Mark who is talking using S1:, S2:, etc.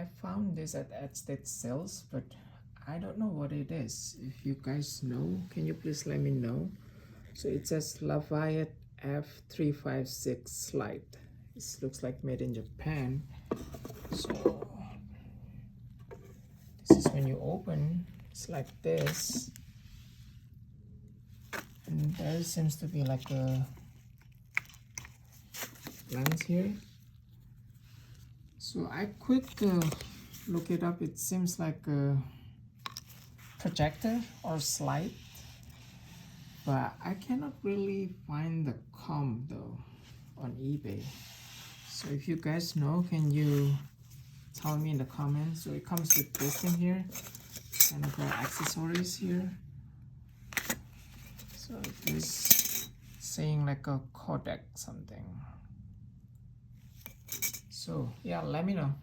S1: I found this at estate sales, but I don't know what it is. If you guys know, can you please let me know? So it says Lafayette F356 slide. This looks like made in Japan. So this is when you open, it's like this. And there seems to be like a lens here. So I quick look it up. It seems like a projector or slide, but I cannot really find the comb though on eBay. So if you guys know, can you tell me in the comments? So it comes with this thing here, kind of accessories here. So it is saying like a codec something. So yeah, let me know.